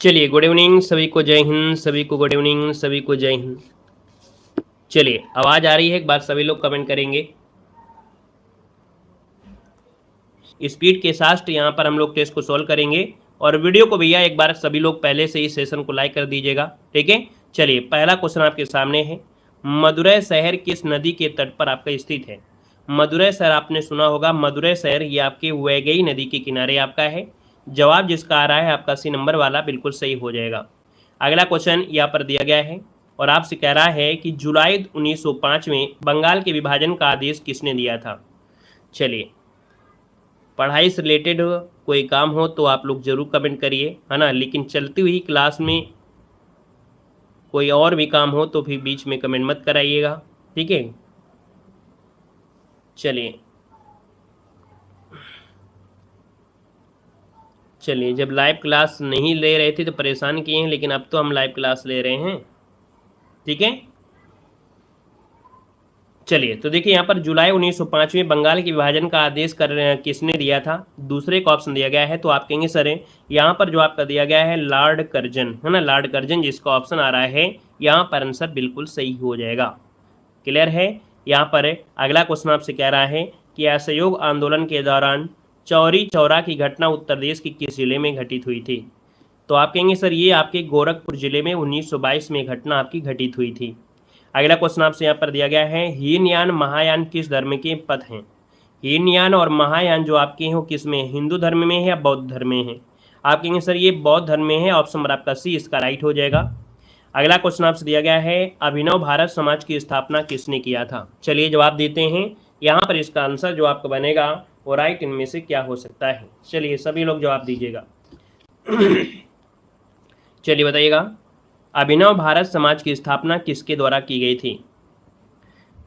चलिए, good evening सभी को, जय हिंद सभी को, गुड इवनिंग सभी को, जय हिंद। चलिए, आवाज आ रही है? एक बार सभी लोग कमेंट करेंगे। स्पीड के साथ यहाँ पर हम लोग टेस्ट को सॉल्व करेंगे और वीडियो को भैया एक बार सभी लोग पहले से ही सेशन को लाइक कर दीजिएगा, ठीक है। चलिए, पहला क्वेश्चन आपके सामने है, मदुरै शहर किस नदी के तट पर आपका स्थित है? मदुरै शहर आपने सुना होगा, मदुरै शहर ये आपके वैगई नदी के किनारे आपका है। जवाब जिसका आ रहा है आपका सी नंबर वाला बिल्कुल सही हो जाएगा। अगला क्वेश्चन यहाँ पर दिया गया है और आपसे कह रहा है कि जुलाई 1905 में बंगाल के विभाजन का आदेश किसने दिया था? चलिए, पढ़ाई से रिलेटेड कोई काम हो तो आप लोग जरूर कमेंट करिए, है ना। लेकिन चलती हुई क्लास में कोई और भी काम हो तो फिर बीच में कमेंट मत कराइएगा, ठीक है। चलिए, जब लाइव क्लास नहीं ले रहे थे तो परेशान किए हैं, लेकिन अब तो हम लाइव क्लास ले रहे हैं, ठीक है। चलिए, तो देखिए यहाँ पर जुलाई 1905 में बंगाल के विभाजन का आदेश किसने दिया था? दूसरे का ऑप्शन दिया गया है, तो आप कहेंगे सर यहाँ पर जो आपका दिया गया है लॉर्ड कर्जन, है ना, लॉर्ड कर्जन जिसका ऑप्शन आ रहा है यहाँ पर आंसर बिल्कुल सही हो जाएगा। क्लियर है? यहाँ पर अगला क्वेश्चन आपसे कह रहा है कि असहयोग आंदोलन के दौरान चौरी चौरा की घटना उत्तर प्रदेश के किस जिले में घटित हुई थी? तो आप कहेंगे सर ये आपके गोरखपुर जिले में 1922 में घटना आपकी घटित हुई थी। अगला क्वेश्चन आपसे यहाँ पर दिया गया है, हीनयान महायान किस धर्म के पथ हैं? हीनयान और महायान जो आपके हैं वो किस में, हिंदू धर्म में है या बौद्ध धर्म में है? आप कहेंगे सर ये बौद्ध धर्म में है, ऑप्शन नंबर आपका सी इसका राइट हो जाएगा। अगला क्वेश्चन आपसे दिया गया है, अभिनव भारत समाज की स्थापना किसने किया था? चलिए जवाब देते हैं। यहाँ पर इसका आंसर जो आपका बनेगा वो राइट इनमें से क्या हो सकता है? चलिए सभी लोग जवाब दीजिएगा। चलिए बताइएगा, अभिनव भारत समाज की स्थापना किसके द्वारा की गई थी?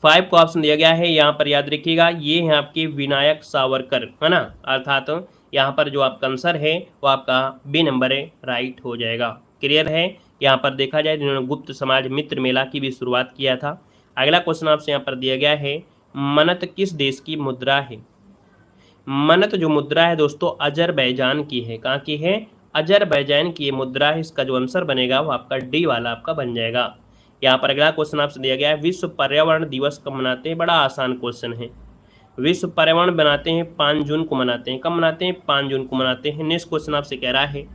5 को ऑप्शन दिया गया है, यहाँ पर याद रखिएगा ये है आपके विनायक सावरकर, है ना, अर्थात यहाँ पर जो आपका आंसर है वो आपका बी नंबर है, राइट हो जाएगा। क्लियर है? यहाँ पर देखा जाए जिन्होंने गुप्त समाज मित्र मेला की भी शुरुआत किया था। अगला क्वेश्चन आपसे यहाँ पर दिया गया है, मनत किस देश की मुद्रा है? मनत जो मुद्रा है दोस्तों अजरबैजान की है। कहाँ की है? अजरबैजान की ये मुद्रा है। इसका जो आंसर बनेगा वो आपका डी वाला आपका बन जाएगा। यहाँ पर अगला क्वेश्चन आपसे दिया गया है, विश्व पर्यावरण दिवस कब मनाते हैं? बड़ा आसान क्वेश्चन है। विश्व पर्यावरण बनाते हैं 5 जून को मनाते हैं। कब मनाते हैं? 5 जून को मनाते हैं। नेक्स्ट क्वेश्चन आपसे कह रहा है,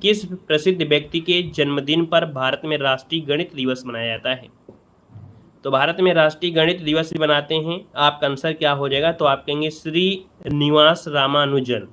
किस प्रसिद्ध व्यक्ति के जन्मदिन पर भारत में राष्ट्रीय गणित दिवस मनाया जाता है? तो भारत में राष्ट्रीय गणित दिवस भी बनाते हैं। आपका आंसर क्या हो जाएगा? तो आप कहेंगे श्रीनिवास रामानुजन।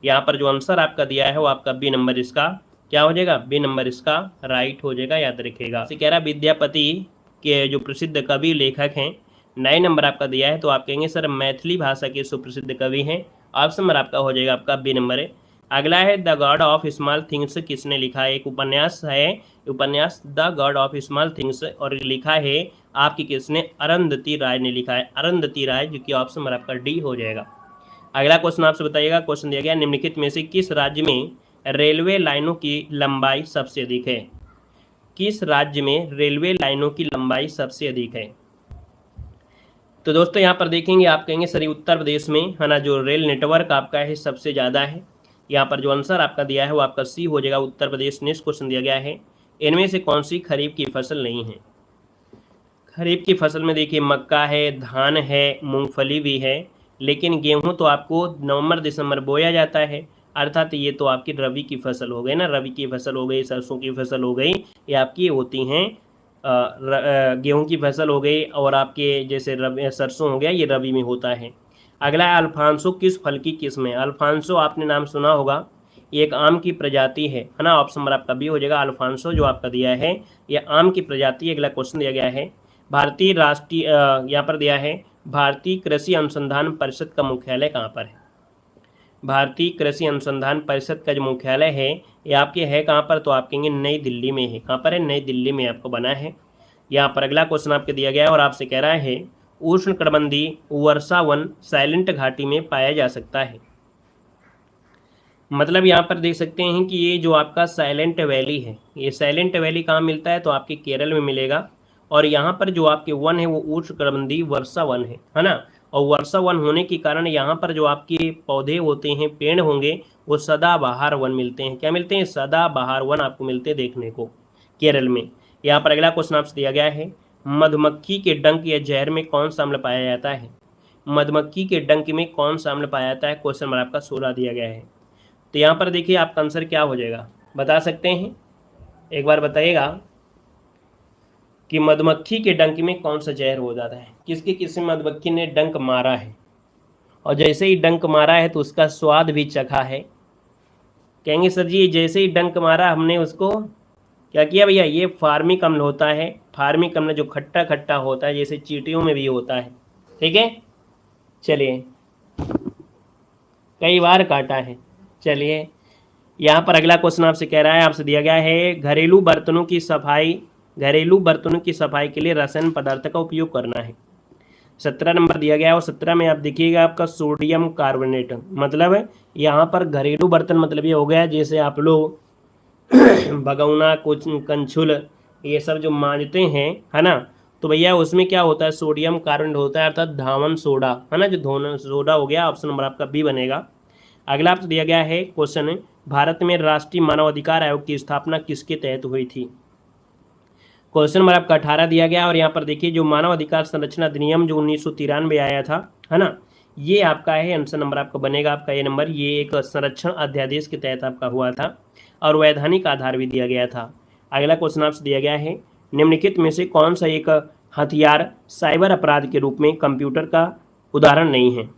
यहाँ पर जो आंसर आपका दिया है वो आपका बी नंबर इसका क्या हो जाएगा? बी नंबर इसका राइट हो जाएगा, याद रखिएगा। कह रहा विद्यापति के जो प्रसिद्ध कवि लेखक हैं, 9 नंबर आपका दिया है, तो आप कहेंगे सर मैथिली भाषा के सुप्रसिद्ध कवि हैं। ऑप्शन नंबर आपका हो जाएगा आपका बी नंबर है। अगला है the God of small things किसने लिखा है? एक उपन्यास है, उपन्यास the God of small things, और लिखा है आपकी किसने? अरुंधति राय ने लिखा है, अरुंधति राय, जो कि ऑप्शन नंबर आपका डी हो जाएगा। अगला क्वेश्चन आपसे बताइएगा, क्वेश्चन दिया गया, निम्नलिखित में से किस राज्य में रेलवे लाइनों की लंबाई सबसे अधिक है? किस राज्य में रेलवे लाइनों की लंबाई सबसे अधिक है? तो दोस्तों यहाँ पर देखेंगे, आप कहेंगे सर उत्तर प्रदेश में, है ना, जो रेल नेटवर्क आपका है सबसे ज़्यादा है। यहाँ पर जो आंसर आपका दिया है वो आपका सी हो जाएगा, उत्तर प्रदेश। नेक्स्ट क्वेश्चन दिया गया है, इनमें से कौन सी खरीफ की फसल नहीं है? खरीफ की फसल में देखिए मक्का है, धान है, मूंगफली भी है, लेकिन गेहूं तो आपको नवंबर दिसंबर बोया जाता है, अर्थात ये तो आपकी रबी की फसल हो गई ना, रबी की फसल हो गई, सरसों की फसल हो गई, ये आपकी होती हैं गेहूं की फसल हो गई, और आपके जैसे सरसों हो गया ये रबी में होता है। अगला है अल्फांसो किस फल की किस्म है? अल्फांसो आपने नाम सुना होगा, ये एक आम की प्रजाति है ना, ऑप्शन नंबर आपका बी हो जाएगा। अल्फांसो जो आपका दिया है ये आम की प्रजाति। अगला क्वेश्चन दिया गया है, भारतीय राष्ट्रीय यहाँ पर दिया है, भारतीय कृषि अनुसंधान परिषद का मुख्यालय कहाँ पर है? भारतीय कृषि अनुसंधान परिषद का जो मुख्यालय है ये आपके है कहाँ पर? तो आप कहेंगे नई दिल्ली में है। कहाँ पर है? नई दिल्ली में आपको बना है। यहाँ पर अगला क्वेश्चन आपके दिया गया है और आपसे कह रहा है, उष्णकटिबंधीय वर्षा वन साइलेंट घाटी में पाया जा सकता है। मतलब यहाँ पर देख सकते हैं कि ये जो आपका साइलेंट वैली है, ये साइलेंट वैली कहाँ मिलता है? तो आपके केरल में मिलेगा। और यहाँ पर जो आपके वन है वो उष्णकटिबंधीय वर्षा वन है ना, और वर्षा वन होने के कारण यहाँ पर जो आपके पौधे होते हैं, पेड़ होंगे, वो सदाबहार वन मिलते हैं। क्या मिलते हैं? सदाबहार वन आपको मिलते हैं देखने को केरल में। यहाँ पर अगला क्वेश्चन आपसे दिया गया है, मधुमक्खी के डंक या जहर में कौन सा अम्ल पाया जाता है? मधुमक्खी के डंक में कौन सा अम्ल पाया जाता है? क्वेश्चन नंबर आपका 16 दिया गया है। तो यहाँ पर देखिए आपका आंसर क्या हो जाएगा, बता सकते हैं? एक बार बताइएगा कि मधुमक्खी के डंक में कौन सा जहर हो जाता है? किसके किसी मधुमक्खी ने डंक मारा है और जैसे ही डंक मारा है तो उसका स्वाद भी चखा है? कहेंगे सर जी जैसे ही डंक मारा हमने उसको क्या किया भैया? ये फार्मिक अम्ल होता है। फार्मिक अम्ल जो खट्टा खट्टा होता है, जैसे चींटियों में भी होता है। ठीक है, चलिए कई बार काटा है। चलिए यहाँ पर अगला क्वेश्चन आपसे कह रहा है, आपसे दिया गया है, घरेलू बर्तनों की सफाई के लिए रसायन पदार्थ का उपयोग करना है। 17 नंबर दिया गया है और 17 में आप देखिएगा आपका सोडियम कार्बोनेट। मतलब यहाँ पर घरेलू बर्तन मतलब ये हो गया जैसे आप लोग भगौना कुछ कंछुल ये सब जो मांजते हैं, है ना, तो भैया उसमें क्या होता है? सोडियम कार्बोनेट होता है, अर्थात धावन सोडा, है ना, जो धोना सोडा हो गया। ऑप्शन नंबर आपका बी बनेगा। अगला आपसे दिया गया है क्वेश्चन, भारत में राष्ट्रीय मानवाधिकार आयोग की स्थापना किसके तहत हुई थी? क्वेश्चन नंबर आपका 18 दिया गया और यहाँ पर देखिए जो मानव अधिकार संरक्षण अधिनियम जो 1993 आया था, है ना, ये आपका है आंसर नंबर आपका बनेगा आपका ये नंबर। ये एक संरक्षण अध्यादेश के तहत आपका हुआ था और वैधानिक आधार भी दिया गया था। अगला क्वेश्चन आपसे दिया गया है, निम्नलिखित में से कौन सा एक हथियार साइबर अपराध के रूप में कंप्यूटर का उदाहरण नहीं है?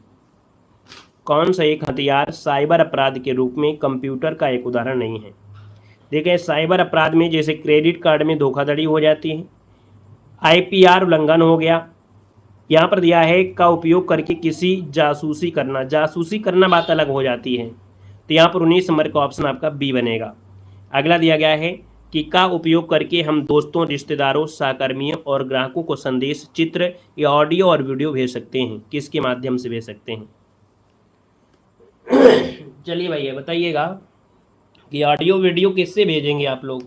कौन सा एक हथियार साइबर अपराध के रूप में कंप्यूटर का एक उदाहरण नहीं है? देखिए साइबर अपराध में जैसे क्रेडिट कार्ड में धोखाधड़ी हो जाती है, आईपीआर उल्लंघन हो गया, यहाँ पर दिया है का उपयोग करके किसी जासूसी करना बात अलग हो जाती है। तो यहाँ पर 19 नंबर का ऑप्शन आपका बी बनेगा। अगला दिया गया है कि का उपयोग करके हम दोस्तों, रिश्तेदारों, सहकर्मियों और ग्राहकों को संदेश, चित्र या ऑडियो और वीडियो भेज सकते हैं। किसके माध्यम से भेज सकते हैं? चलिए भैया बताइएगा कि ऑडियो वीडियो किससे भेजेंगे आप लोग?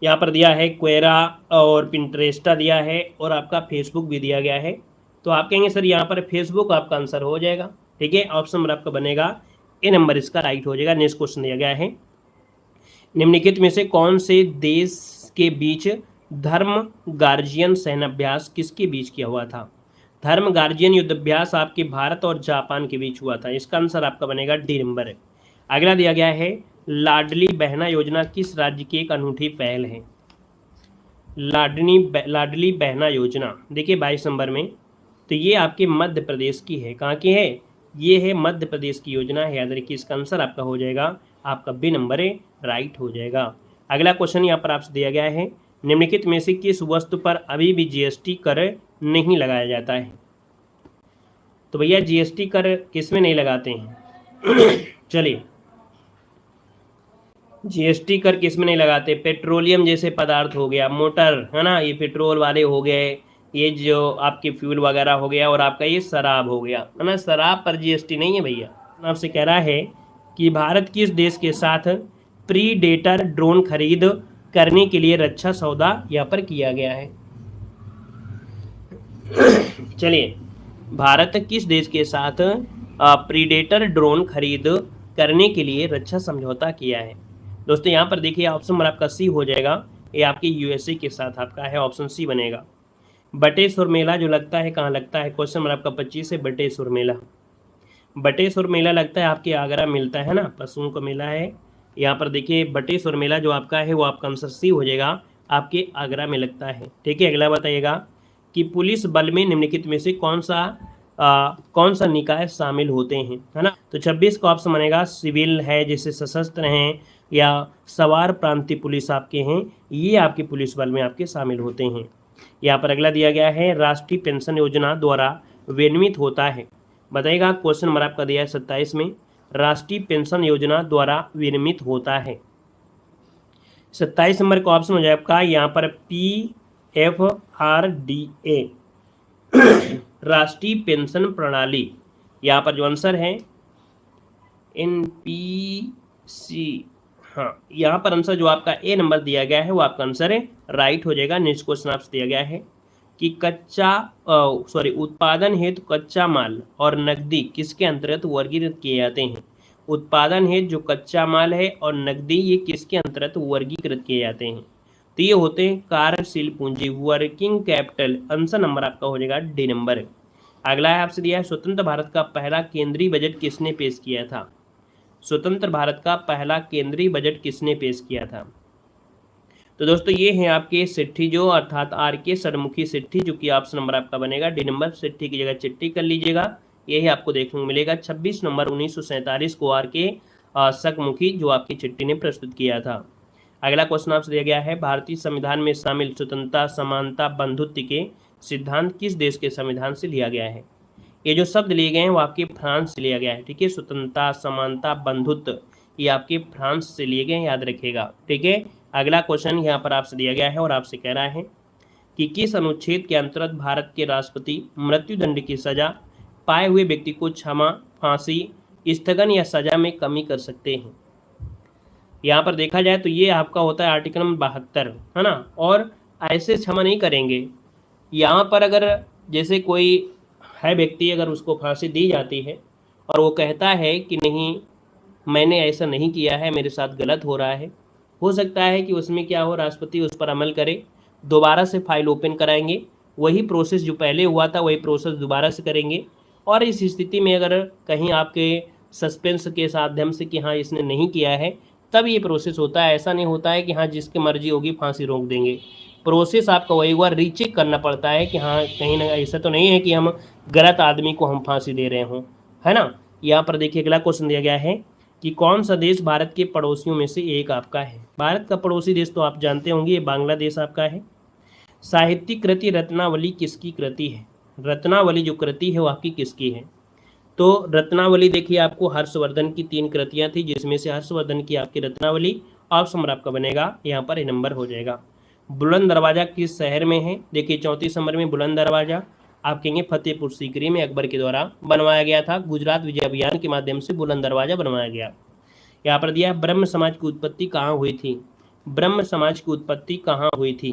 यहाँ पर दिया है क्वेरा और पिंटरेस्टा दिया है और आपका फेसबुक भी दिया गया है। तो आप कहेंगे सर यहाँ पर फेसबुक आपका आंसर हो जाएगा। ठीक है, ऑप्शन नंबर आपका बनेगा ए नंबर इसका राइट हो जाएगा। नेक्स्ट क्वेश्चन दिया गया है, निम्नलिखित में से कौन से देश के बीच धर्म गार्जियन सैन्याभ्यास किसके बीच किया हुआ था? धर्म गार्जियन युद्धाभ्यास आपके भारत और जापान के बीच हुआ था। इसका आंसर आपका बनेगा डी नंबर है। अगला दिया गया है, लाडली बहना योजना किस राज्य की एक अनूठी पहल है? लाडली बहना योजना देखिए 22 नंबर में, तो ये आपके मध्य प्रदेश की है। कहाँ की है? ये है मध्य प्रदेश की योजना है। याद रखिए इसका आंसर आपका हो जाएगा आपका बी नंबर है, राइट हो जाएगा। अगला क्वेश्चन यहाँ पर आपसे दिया गया है, निम्नलिखित में से किस वस्तु पर अभी भी जीएसटी कर नहीं लगाया जाता है? तो भैया जीएसटी कर किस में नहीं लगाते हैं? चलिए जीएसटी कर किस में नहीं लगाते? पेट्रोलियम जैसे पदार्थ हो गया, मोटर, है ना, ये पेट्रोल वाले हो गए, ये जो आपके फ्यूल वगैरह हो गया, और आपका ये शराब हो गया, है ना, शराब पर जीएसटी नहीं है भैया। आपसे कह रहा है कि भारत किस देश के साथ प्रीडेटर ड्रोन खरीद करने के लिए रक्षा सौदा यहाँ पर किया गया है? चलिए भारत किस देश के साथ प्रीडेटर ड्रोन खरीद करने के लिए रक्षा समझौता किया है? दोस्तों यहाँ पर देखिए ऑप्शन नंबर आपका सी हो जाएगा, ये आपके यूएसए के साथ आपका है, ऑप्शन सी बनेगा। बटेश्वर मेला जो लगता है कहाँ लगता है? क्वेश्चन नंबर आपका 25 है, बटेश्वर मेला। बटेश्वर मेला लगता है आपके आगरा मिलता है ना, पशुओं का मेला है। यहाँ पर देखिए बटेश्वर मेला जो आपका है वो आपका आंसर सी हो जाएगा, आपके आगरा में लगता है। ठीक है, अगला बताइएगा कि पुलिस बल में निम्नलिखित में से कौन सा निकाय शामिल होते हैं, है ना? तो 26 का ऑप्शन बनेगा सिविल है, जैसे सशस्त्र हैं या सवार प्रांतीय पुलिस आपके हैं, ये आपके पुलिस बल में आपके शामिल होते हैं। यहाँ पर अगला दिया गया है, राष्ट्रीय पेंशन योजना द्वारा विनियमित होता है। बताइएगा क्वेश्चन नंबर आपका दिया है 27 में, राष्ट्रीय पेंशन योजना द्वारा विनियमित होता है। 27 नंबर का ऑप्शन हो जाए आपका यहाँ पर PFRDA राष्ट्रीय पेंशन प्रणाली। यहाँ पर जो आंसर है NPC, हाँ यहाँ पर आंसर जो आपका ए नंबर दिया गया है वो आपका आंसर है, राइट हो जाएगा। नेक्स्ट क्वेश्चन आपसे दिया गया है कि उत्पादन हेतु कच्चा माल और नकदी किसके अंतर्गत वर्गीकृत किए जाते हैं? उत्पादन है, जो कच्चा माल है, और नकदी, ये किसके अंतर्गत वर्गीकृत किए जाते हैं? तो ये होते हैं कार्यशील पूंजी, वर्किंग कैपिटल। आंसर नंबर आपका हो जाएगा डी नंबर। अगला है आपसे दिया है, स्वतंत्र भारत का पहला केंद्रीय बजट किसने पेश किया था? स्वतंत्र भारत का पहला केंद्रीय बजट किसने पेश किया था? तो दोस्तों ये हैं आपके सिट्ठी, जो अर्थात आर के षणमुखी सिट्ठी, जो कि ऑप्शन नंबर आपका बनेगा डी नंबर। सिट्ठी की जगह चिट्ठी कर लीजिएगा, यही आपको देखने को मिलेगा। 26 नवंबर 1947 को आर के षणमुखी जो आपकी चिट्ठी ने प्रस्तुत किया था। अगला क्वेश्चन आपसे दिया गया है, भारतीय संविधान में शामिल स्वतंत्रता, समानता, बंधुत्व के सिद्धांत किस देश के संविधान से लिया गया है? ये जो शब्द लिए गए हैं वो आपके फ्रांस से लिया गया है। ठीक है, स्वतंत्रता, समानता, बंधुत्व, ये आपके फ्रांस से लिए गए हैं, याद रखिएगा। ठीक है, अगला क्वेश्चन यहाँ पर आपसे दिया गया है और आपसे कह रहा है कि किस अनुच्छेद के अंतर्गत भारत के राष्ट्रपति मृत्युदंड की सजा पाए हुए व्यक्ति को क्षमा, फांसी, स्थगन या सजा में कमी कर सकते हैं? यहाँ पर देखा जाए तो ये आपका होता है आर्टिकल नंबर 72, है ना। और ऐसे क्षमा नहीं करेंगे। यहाँ पर अगर जैसे कोई है व्यक्ति, अगर उसको फांसी दी जाती है और वो कहता है कि नहीं मैंने ऐसा नहीं किया है, मेरे साथ गलत हो रहा है, हो सकता है कि उसमें क्या हो, राष्ट्रपति उस पर अमल करे, दोबारा से फाइल ओपन कराएंगे, वही प्रोसेस जो पहले हुआ था वही प्रोसेस दोबारा से करेंगे। और इस स्थिति में अगर कहीं आपके सस्पेंस के माध्यम से कि हाँ इसने नहीं किया है, तब ये प्रोसेस होता है। ऐसा नहीं होता है कि हाँ जिसकी मर्जी होगी फांसी रोक देंगे। प्रोसेस आपका वही हुआ, रीचेक करना पड़ता है कि हाँ कहीं ना ऐसा तो नहीं है कि हम गलत आदमी को हम फांसी दे रहे हों, है ना। यहाँ पर देखिए अगला क्वेश्चन दिया गया है कि कौन सा देश भारत के पड़ोसियों में से एक आपका है? भारत का पड़ोसी देश तो आप जानते होंगे, ये बांग्लादेश आपका है। साहित्यिक कृति रत्नावली किसकी कृति है? रत्नावली जो कृति है वो आपकी किसकी है? तो रत्नावली देखिए आपको हर्षवर्धन की 3 कृतियां थी, जिसमें से हर्षवर्धन की आपकी रत्नावली ऑप्शन नंबर आपका बनेगा यहाँ पर नंबर हो जाएगा। बुलंद दरवाजा किस शहर में है? देखिए 34 नंबर में बुलंद दरवाजा आप कहेंगे फतेहपुर सीकरी में अकबर के द्वारा बनवाया गया था। गुजरात विजय अभियान के माध्यम से बुलंद दरवाजा बनवाया गया। यहाँ पर दिया ब्रह्म समाज की उत्पत्ति कहाँ हुई थी? ब्रह्म समाज की उत्पत्ति कहाँ हुई थी?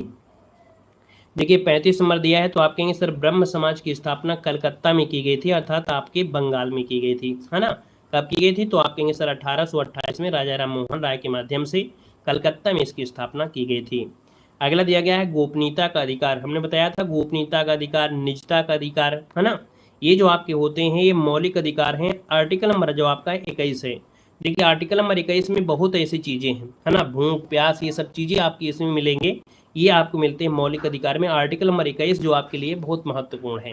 देखिए 35 नंबर दिया है, तो आप कहेंगे सर ब्रह्म समाज की स्थापना कलकत्ता में की गई थी, अर्थात आपके बंगाल में की गई थी, है ना। कब की गई थी? तो आप कहेंगे सर 1828 में राजा राम मोहन राय के माध्यम से कलकत्ता में इसकी स्थापना की गई थी। अगला दिया गया है गोपनीयता का अधिकार। हमने बताया था गोपनीयता का अधिकार, निजता का अधिकार, है ना, ये जो आपके होते हैं ये मौलिक अधिकार हैं। आर्टिकल नंबर जो आपका 21 है, देखिए आर्टिकल नंबर 21 में बहुत ऐसी चीज़ें हैं, है ना, भूख प्यास ये सब चीज़ें आपकी इसमें मिलेंगे, ये आपको मिलते हैं मौलिक अधिकार में। आर्टिकल नंबर 21 जो आपके लिए बहुत महत्वपूर्ण है।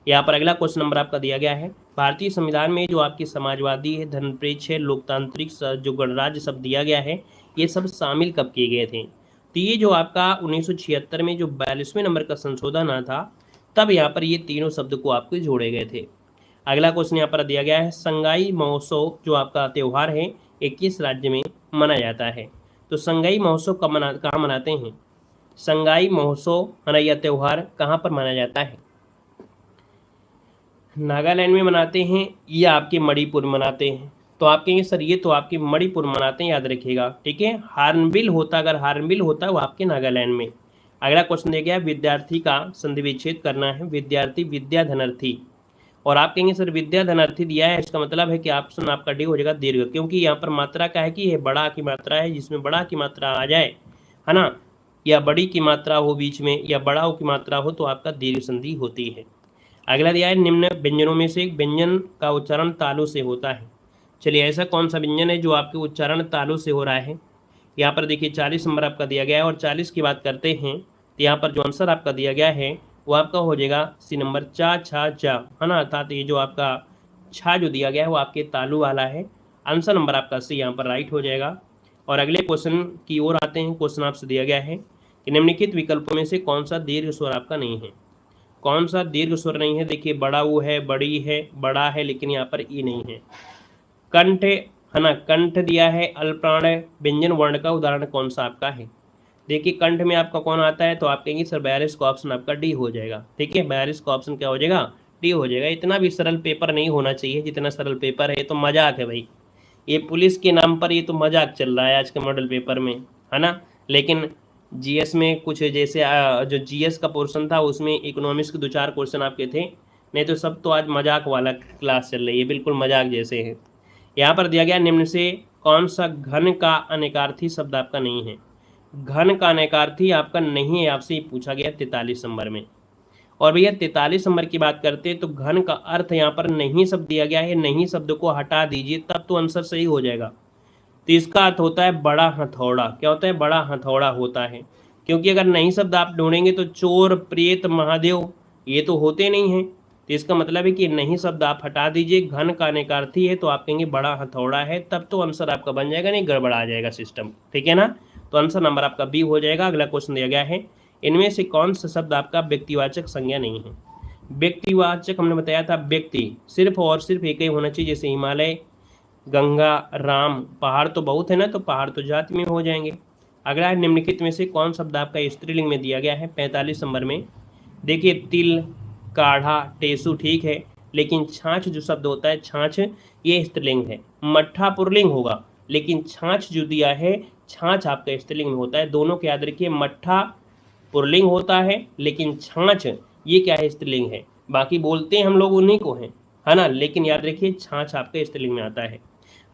यहाँ पर अगला क्वेश्चन नंबर आपका दिया गया है, भारतीय संविधान में जो आपकी समाजवादी है, धर्मनिरपेक्ष है, लोकतांत्रिक जो गणराज्य शब्द दिया गया है, ये सब शामिल कब किए गए थे? तो ये जो आपका 1976 में जो 42वें नंबर का संशोधन आया था, तब यहाँ पर ये तीनों शब्द को आपको जोड़े गए थे। अगला क्वेश्चन यहाँ पर दिया गया है, संगाई महोत्सव जो आपका त्यौहार है 21 राज्य में मनाया जाता है। तो संगाई महोत्सव कहाँ मनाते हैं? संगाई महोत्सव है ना, यह त्यौहार कहाँ पर मनाया जाता है? नागालैंड में मनाते हैं या आपके मणिपुर में मनाते हैं? तो आप कहेंगे सर ये तो आपके मणिपुर मनाते हैं, याद रखिएगा। ठीक है, हार्नबिल होता, अगर हार्नबिल होता है वो आपके नागालैंड में। अगला क्वेश्चन दिया गया, विद्यार्थी का संधि विच्छेद करना है, विद्यार्थी विद्या धनार्थी। और आप कहेंगे सर विद्या धनार्थी दिया है, इसका मतलब है कि ऑप्शन आपका डी हो जाएगा दीर्घ, क्योंकि यहाँ पर मात्रा का है कि यह बड़ा की मात्रा है, जिसमें बड़ा की मात्रा आ जाए, है ना, या बड़ी की मात्रा हो बीच में या बड़ा की मात्रा हो तो आपका दीर्घ संधि होती है। अगला दिया है, निम्न व्यंजनों में से एक व्यंजन का उच्चारण तालु से होता है। चलिए ऐसा कौन सा व्यंजन है जो आपके उच्चारण तालु से हो रहा है? यहाँ पर देखिए 40 नंबर आपका दिया गया है, और 40 की बात करते हैं तो यहाँ पर जो आंसर आपका दिया गया है वो आपका हो जाएगा सी नंबर, चा छा जा, है ना, अर्थात ये जो आपका छा जो दिया गया है वो आपके तालु वाला है। आंसर नंबर आपका सी यहाँ पर राइट हो जाएगा। और अगले क्वेश्चन की ओर आते हैं। क्वेश्चन आपसे दिया गया है कि निम्नलिखित विकल्पों में से कौन सा दीर्घ स्वर आपका नहीं है? कौन सा दीर्घ स्वर नहीं है? देखिए बड़ा वो है, बड़ी है, बड़ा है, लेकिन यहाँ पर ई नहीं है। कंठ है ना, कंठ दिया है, अल्पप्राण व्यंजन वर्ण का उदाहरण कौन सा आपका है? देखिए कंठ में आपका कौन आता है? तो आप कहेंगे सर 42 का ऑप्शन आपका डी हो जाएगा। ठीक है, 42 का ऑप्शन क्या हो जाएगा? डी हो जाएगा। इतना भी सरल पेपर नहीं होना चाहिए जितना सरल पेपर है, तो मजाक है भाई, ये पुलिस के नाम पर ये तो मजाक चल रहा है आज के मॉडल पेपर में, है ना। लेकिन जीएस में कुछ जैसे जो जीएस का पोर्शन था उसमें इकोनॉमिक्स के 2-4 क्वेश्चन आपके थे, नहीं तो सब तो आज मजाक वाला क्लास चल रही है, बिल्कुल मजाक जैसे है। यहाँ पर दिया गया निम्न से कौन सा घन का अनेकार्थी शब्द आपका नहीं है। घन का अनेकार्थी आपका नहीं है, आपसे ये पूछा गया 43 नंबर में। और भैया 43 नंबर की बात करते हैं तो घन का अर्थ यहाँ पर नहीं शब्द दिया गया है, नहीं शब्द को हटा दीजिए तब तो आंसर सही हो जाएगा। तो इसका अर्थ होता है बड़ा हथौड़ा। क्या होता है? बड़ा हथौड़ा होता है। क्योंकि अगर नहीं शब्द आप ढूंढेंगे तो चोर, प्रेत, महादेव ये तो होते नहीं हैं। तो इसका मतलब है कि नहीं शब्द आप हटा दीजिए, घन का अनेकार्थी है तो आप कहेंगे बड़ा हथौड़ा है, तब तो आंसर आपका बन जाएगा, नहीं गड़बड़ा जाएगा सिस्टम। ठीक है ना? तो आंसर नंबर आपका बी हो जाएगा। अगला क्वेश्चन दिया गया है, इनमें से कौन सा शब्द आपका व्यक्तिवाचक संज्ञा नहीं है। व्यक्तिवाचक हमने बताया था व्यक्ति सिर्फ और सिर्फ एक ही होना चाहिए, जैसे हिमालय, गंगा, राम। पहाड़ तो बहुत है ना, तो पहाड़ तो जाति में हो जाएंगे। अगला है, निम्नलिखित में से कौन शब्द आपका स्त्रीलिंग में दिया गया है 45 नंबर में। देखिए तिल, काढ़ा, टेसु ठीक है, लेकिन छाछ जो शब्द होता है, छाछ ये स्त्रीलिंग है। मट्ठा पुल्लिंग होगा, लेकिन छाछ जो दिया है, छाछ आपका स्त्रीलिंग में होता है। दोनों को याद रखिए, मट्ठा पुल्लिंग होता है लेकिन छाछ ये क्या है? स्त्रीलिंग है। बाकी बोलते हैं हम लोग उन्हीं को हैं, है ना, लेकिन याद रखिए छाछ आपका स्त्रीलिंग में आता है।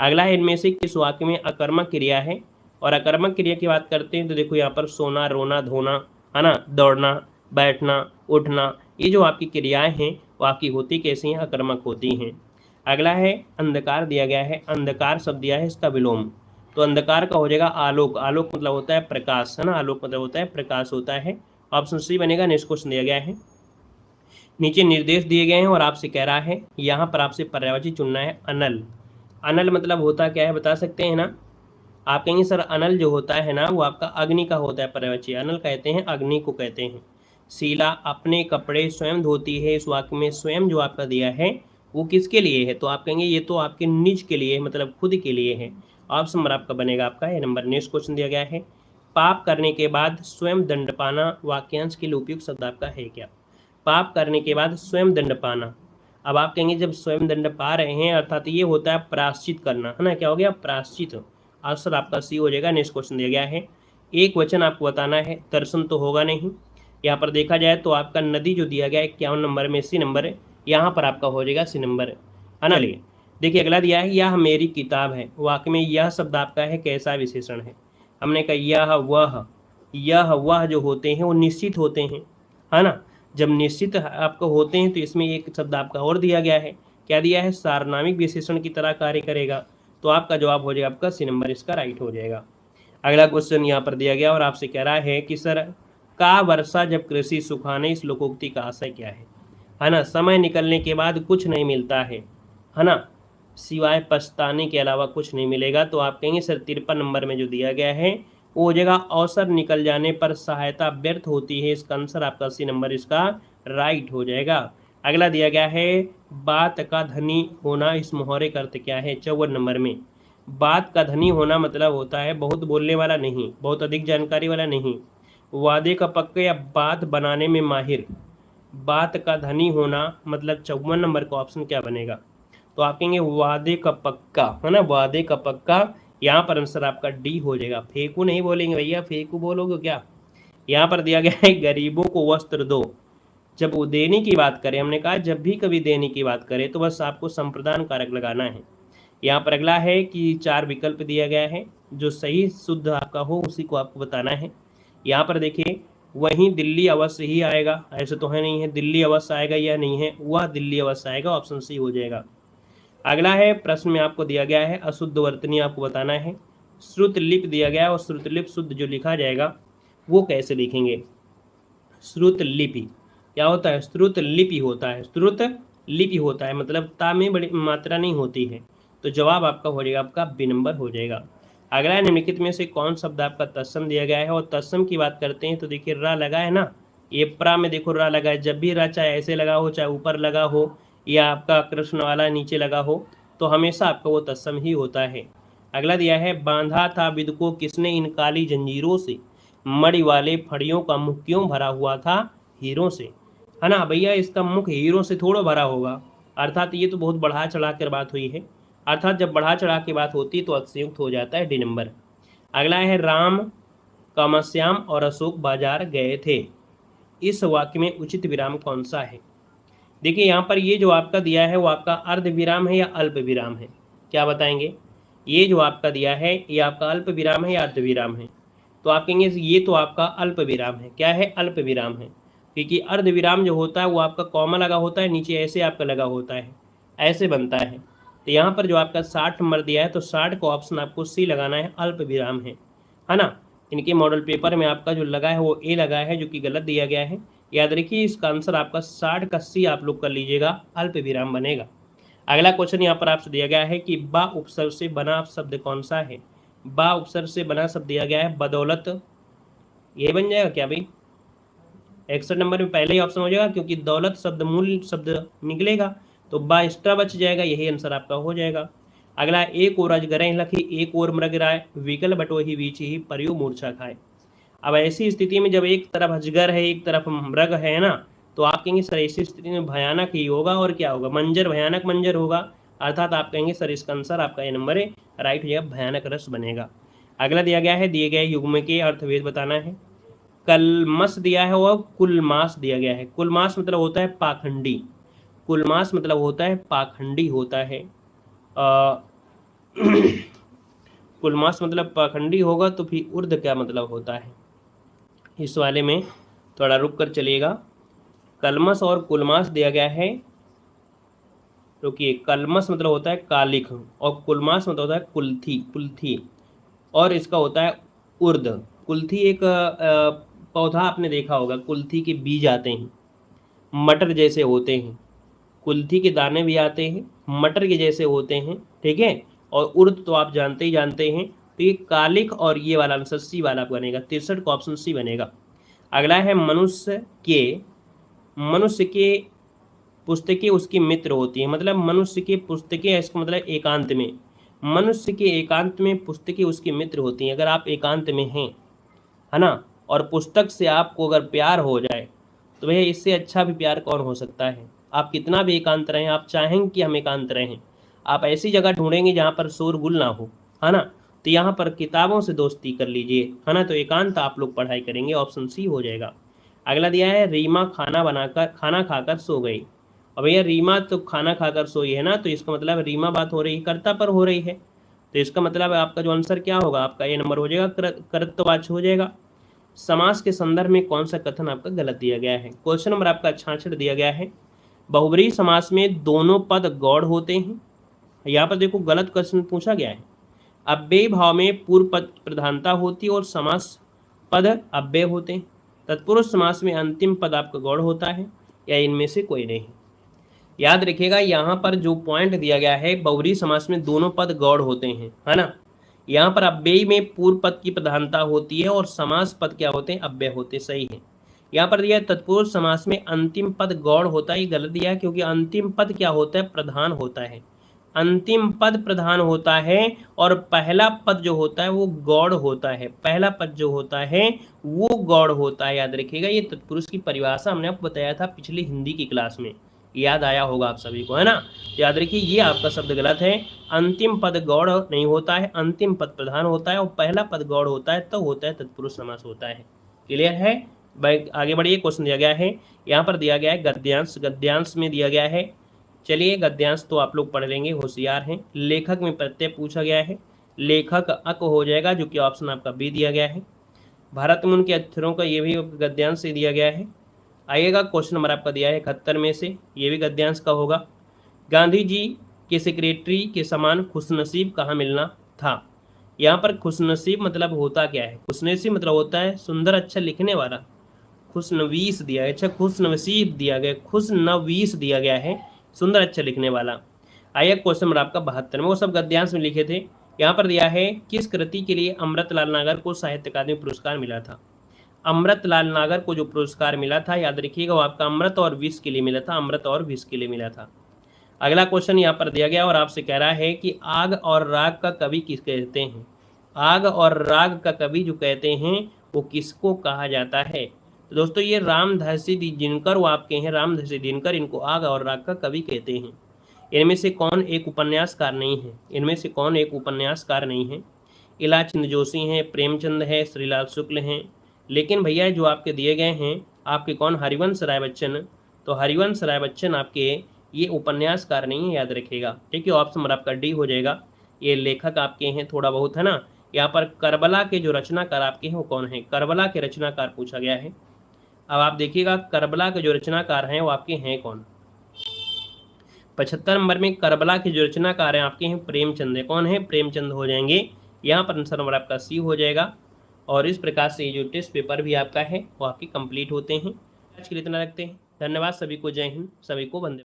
अगला है, इनमें से किस वाक्य में अकर्मक क्रिया है। और अकर्मक क्रिया की बात करते हैं तो देखो यहाँ पर सोना, रोना, धोना, है ना, दौड़ना, बैठना, उठना, ये जो आपकी क्रियाएं हैं वो आपकी होती कैसी हैं? अकर्मक होती हैं। अगला है, अंधकार दिया गया है, अंधकार शब्द दिया है, इसका विलोम। तो अंधकार का हो जाएगा आलोक। आलोक मतलब होता है प्रकाश, है ना, आलोक मतलब होता है प्रकाश होता है। ऑप्शन सी बनेगा। नेक्स्ट क्वेश्चन दिया गया है, नीचे निर्देश दिए गए हैं और आपसे कह रहा है यहाँ पर आपसे पर्यायवाची चुनना है। अनल, अनल मतलब होता क्या है बता सकते हैं ना? आप कहेंगे सर अनल जो होता है ना वो आपका अग्नि का होता है पर्यायवाची। अनल कहते हैं अग्नि को कहते हैं। शीला अपने कपड़े स्वयं धोती है, इस वाक्य में स्वयं जो आपका दिया है वो किसके लिए है? तो आप कहेंगे ये तो आपके निज के लिए, मतलब खुद के लिए है। ऑप्शन नंबर आपका बनेगा आपका ए नंबर। नेक्स्ट क्वेश्चन दिया गया है, पाप करने के बाद स्वयं दंड पाना वाक्यांश के लिए उपयुक्त शब्द आपका है क्या? पाप करने के बाद स्वयं दंड पाना। अब आप कहेंगे जब स्वयं दंड पा रहे हैं अर्थात ये होता है प्रायश्चित करना, है ना। क्या हो गया? प्रायश्चित। आंसर आपका सी हो जाएगा। नेक्स्ट क्वेश्चन दिया गया है, एक वचन आपको बताना है, दर्शन तो होगा नहीं। यहाँ पर देखा जाए तो आपका नदी जो दिया गया है 51 नंबर में सी नंबर है, यहाँ पर आपका हो जाएगा सी नंबर, है ना। लिए देखिए अगला दिया है, यह मेरी किताब है। वाक्य में यह शब्द आपका है कैसा विशेषण है? हमने कहा यह वह जो होते हैं वो निश्चित होते हैं, है ना। जब निश्चित आपको होते हैं तो इसमें एक शब्द आपका और दिया गया है, क्या दिया है? सार्वनामिक विशेषण की तरह कार्य करेगा। तो आपका जवाब हो जाएगा आपका सी नंबर, इसका राइट हो जाएगा। अगला क्वेश्चन यहाँ पर दिया गया और आपसे कह रहा है कि सर का वर्षा जब कृषि सुखाने, इस लोकोक्ति का आशय क्या है ना। समय निकलने के बाद कुछ नहीं मिलता है ना, सिवाय पछताने के अलावा कुछ नहीं मिलेगा। तो आप कहेंगे सर 53 नंबर में जो दिया गया है वो हो जाएगा अवसर निकल जाने पर सहायता व्यर्थ होती है। इसका आंसर आपका सी नंबर, इसका राइट हो जाएगा। अगला दिया गया है, बात का धनी होना, इस मुहावरे का अर्थ क्या है? 54 नंबर में। बात का धनी होना मतलब होता है बहुत बोलने वाला नहीं, बहुत अधिक जानकारी वाला नहीं, वादे का पक्का या बात बनाने में माहिर। बात का धनी होना मतलब 54 नंबर का ऑप्शन क्या बनेगा? तो आप कहेंगे वादे का पक्का, है ना, वादे का पक्का। यहाँ पर आंसर आपका डी हो जाएगा। फेंकू नहीं बोलेंगे भैया, फेंकू बोलोगे क्या? यहाँ पर दिया गया है, गरीबों को वस्त्र दो। जब वो देने की बात करें, हमने कहा जब भी कभी देने की बात करें तो बस आपको संप्रदान कारक लगाना है। यहाँ पर अगला है कि 4 विकल्प दिया गया है, जो सही शुद्ध आपका हो उसी को आपको बताना है। यहाँ पर देखिए, वहीं दिल्ली अवश्य ही आएगा, ऐसे तो है नहीं है, दिल्ली अवश्य आएगा या नहीं है, वह दिल्ली अवश्य आएगा, ऑप्शन सी हो जाएगा। अगला है, प्रश्न में आपको दिया गया है अशुद्ध वर्तनी आपको बताना है। श्रुत लिप दिया गया है और श्रुत लिप शुद्ध जो लिखा जाएगा वो कैसे लिखेंगे? श्रुत लिपि क्या होता है? श्रुत लिपि होता है, श्रुत लिपि होता है, मतलब ता में बड़ी मात्रा नहीं होती है। तो जवाब आपका हो जाएगा, आपका बी नंबर हो जाएगा। अगला निम्नलिखित में से कौन शब्द आपका तत्सम दिया गया है? और तत्सम की बात करते हैं तो देखिए रा लगा है ना, ये प्रा में देखो रा लगा है। जब भी रा चाहे ऐसे लगा हो, चाहे ऊपर लगा हो, या आपका कृष्ण वाला नीचे लगा हो, तो हमेशा आपका वो तत्सम ही होता है। अगला दिया है, बांधा था विद को किसने इन काली जंजीरों से, मणि वाले फड़ियों का मुख क्यों भरा हुआ था हीरों से, है ना। भैया इसका मुख हीरों से थोड़ा भरा होगा, अर्थात ये तो बहुत बढ़ा चढ़ा कर बात हुई है, अर्थात जब बढ़ा चढ़ा के बात होती है तो अतिशयोक्त हो जाता है, डी नंबर। अगला है, राम कामश्याम और अशोक बाजार गए थे, इस वाक्य में उचित विराम कौन सा है? देखिए यहाँ पर ये जो आपका दिया है वो आपका अर्ध विराम है या अल्प विराम है? क्या बताएंगे? ये जो आपका दिया है ये आपका अल्प विराम है या अर्ध विराम है? तो आप कहेंगे ये तो आपका अल्प विराम है। क्या है? अल्प विराम है, क्योंकि अर्ध विराम जो होता है वो आपका कॉमा लगा होता है, नीचे ऐसे आपका लगा होता है, ऐसे बनता है। तो यहाँ पर जो आपका 60 नंबर दिया है तो 60 का ऑप्शन आपको सी लगाना है, अल्प विराम है ना। इनके मॉडल पेपर में आपका जो लगा है वो ए लगा है, जो कि गलत दिया गया है। याद रखिए इसका आंसर आपका 60 का सी आप लोग कर लीजिएगा, अल्प विराम बनेगा। अगला क्वेश्चन यहाँ पर आपसे दिया गया है कि बा उपसर्ग से बना शब्द कौन सा है? बा उपसर्ग से बना शब्द दिया गया है बदौलत, ये बन जाएगा क्या भाई? 61 नंबर में पहले ही ऑप्शन हो जाएगा, क्योंकि दौलत शब्द मूल शब्द निकलेगा तो बा एक्स्ट्रा बच जाएगा, यही आंसर आपका हो जाएगा। अगला एक और अजगर लखी एक और मृग राय विकल बटो ही बीच ही परियो मूर्छा खाए। अब ऐसी स्थिति में जब एक तरफ अजगर है एक तरफ मृग है ना, तो आप कहेंगे सर ऐसी स्थिति में भयानक ही होगा, और क्या होगा? मंजर, भयानक मंजर होगा। अर्थात आप कहेंगे सर इसका आंसर आपका ये नंबर है, राइट हो जाएगा, भयानक रस बनेगा। अगला दिया गया है दिए गए युग्म के अर्थभेद बताना है। कलमस दिया है और कुलमास दिया गया है। कुलमास मतलब होता है पाखंडी, कुलमास मतलब होता है पाखंडी होता है। कुलमास मतलब पाखंडी होगा, तो फिर उर्द क्या मतलब होता है? इस वाले में थोड़ा रुक कर चलिएगा। कलमस और कुलमास दिया गया है। रुकिए, कलमस मतलब होता है कालिख और कुलमास मतलब होता है कुल्थी, कुल्थी, और इसका होता है उर्द। कुल्थी एक पौधा आपने देखा होगा, कुल्थी के बीज आते हैं, मटर जैसे होते हैं, कुल्थी के दाने भी आते हैं, मटर के जैसे होते हैं, ठीक है। और उर्द तो आप जानते ही जानते हैं। तो ये कालिख और ये वाला आंसर सी वाला बनेगा, 63 का ऑप्शन सी बनेगा। अगला है मनुष्य के पुस्तकें उसकी मित्र होती है। मतलब मनुष्य की पुस्तकें, इसका मतलब एकांत में, मनुष्य के एकांत में पुस्तकें उसकी मित्र होती हैं। अगर आप एकांत में हैं, है ना, और पुस्तक से आपको अगर प्यार हो जाए तो भैया इससे अच्छा भी प्यार कौन हो सकता है? आप कितना भी एकांत रहें, आप चाहेंगे कि हम एकांत रहें, आप ऐसी जगह ढूंढेंगे जहाँ पर शोरगुल ना हो, है ना। तो यहाँ पर किताबों से दोस्ती कर लीजिए, है ना, तो एकांत आप लोग पढ़ाई करेंगे, ऑप्शन सी हो जाएगा। अगला दिया है रीमा खाना खाकर सो गई। और भैया रीमा तो खाना खाकर सोई है ना, तो इसका मतलब रीमा बात हो रही है, कर्ता पर हो रही है, तो इसका मतलब आपका जो आंसर क्या होगा, आपका ये नंबर हो जाएगा, कर्तवाच्य हो जाएगा। समास के संदर्भ में कौन सा कथन आपका गलत दिया गया है? क्वेश्चन नंबर आपका 66 दिया गया है। बहुब्रीहि समास में दोनों पद गौड़ होते हैं। यहाँ पर देखो गलत क्वेश्चन पूछा गया है। अव्ययी भाव में पूर्व पद प्रधानता होती है और समास पद अव्यय होते हैं। तत्पुरुष समास में अंतिम पद आपका गौड़ होता है, या इनमें से कोई नहीं? याद रखिएगा यहाँ पर जो पॉइंट दिया गया है, बहुब्रीहि समास में दोनों पद गौड़ होते हैं, है ना। यहाँ पर अव्ययी में पूर्व पद की प्रधानता होती है और समास पद क्या होते हैं? अव्यय होते, सही है। यहाँ पर दिया तत्पुरुष समास में अंतिम पद गौड़ होता है, ये गलत दिया है, क्योंकि अंतिम पद क्या होता है? प्रधान होता है, अंतिम पद प्रधान होता है, और पहला पद जो होता है वो गौड़ होता है, पहला पद जो होता है वो गौड़ होता है। याद रखिएगा, ये तत्पुरुष की परिभाषा हमने आपको बताया था पिछली हिंदी की क्लास में, याद आया होगा आप सभी को, है ना। याद रखिए ये आपका शब्द गलत है, अंतिम पद गौड़ नहीं होता है, अंतिम पद प्रधान होता है, और पहला पद गौड़ होता है तो होता है तत्पुरुष समास होता है। क्लियर है? आगे बढ़िए, क्वेश्चन दिया गया है, यहाँ पर दिया गया है गद्यांश, गद्यांश में दिया गया है, चलिए गद्यांश तो आप लोग पढ़ लेंगे, होशियार हैं। लेखक में प्रत्यय पूछा गया है, लेखक अक हो जाएगा, जो कि ऑप्शन आपका बी दिया गया है। भारत मुनि के अक्षरों का ये भी गद्यांश से दिया गया है। आइएगा क्वेश्चन नंबर आपका दिया है 71 में से, ये भी गद्यांश का होगा। गांधी जी के सेक्रेटरी के समान खुशनसीब कहाँ मिलना था? यहाँ पर खुशनसीब मतलब होता क्या है? खुशनसीब मतलब होता है सुंदर अच्छा लिखने वाला, खुशनवीस दिया है, अच्छा खुशनसीब दिया गया, खुशनवीस दिया गया है, सुंदर अच्छा लिखने वाला। आइए क्वेश्चन नंबर आपका 72 में, वो सब गद्यांश में लिखे थे। यहाँ पर दिया है किस कृति के लिए अमृतलाल नागर को साहित्य अकादमी पुरस्कार मिला था? अमृतलाल नागर को जो पुरस्कार मिला था, याद रखिएगा, वो आपका अमृत और विष के लिए मिला था, अमृत और विष के लिए मिला था। अगला क्वेश्चन यहाँ पर दिया गया और आपसे कह रहा है कि आग और राग का कवि किस कहते हैं? आग और राग का कवि जो कहते हैं वो किसको कहा जाता है? तो दोस्तों ये रामधासी दिनकर, वो आपके हैं रामधासी दिनकर, इनको आग और राग का कवि कहते हैं। इनमें से कौन एक उपन्यासकार नहीं है? इनमें से कौन एक उपन्यासकार नहीं है? इलाचंद जोशी हैं, प्रेमचंद है, श्रीलाल शुक्ल हैं। लेकिन भैया जो आपके दिए गए हैं आपके कौन? हरिवंश राय बच्चन। तो हरिवंश राय बच्चन आपके ये उपन्यासकार नहीं है, याद रखिएगा। ठीक है, ऑप्शन नंबर आपका डी हो जाएगा। ये लेखक आपके हैं थोड़ा बहुत, है ना। यहाँ पर करबला के जो रचनाकार आपके हैं वो कौन है, करबला के रचनाकार पूछा गया है। अब आप देखिएगा करबला के जो रचनाकार हैं वो आपके हैं कौन। 75 नंबर में करबला के जो रचनाकार हैं आपके हैं प्रेमचंद है। कौन है, प्रेमचंद हो जाएंगे। यहाँ पर आंसर नंबर आपका सी हो जाएगा। और इस प्रकार से ये जो टेस्ट पेपर भी आपका है वो आपके कंप्लीट होते हैं। आज के लिए इतना रखते हैं। धन्यवाद सभी को, जय हिंद, सभी को वंदे।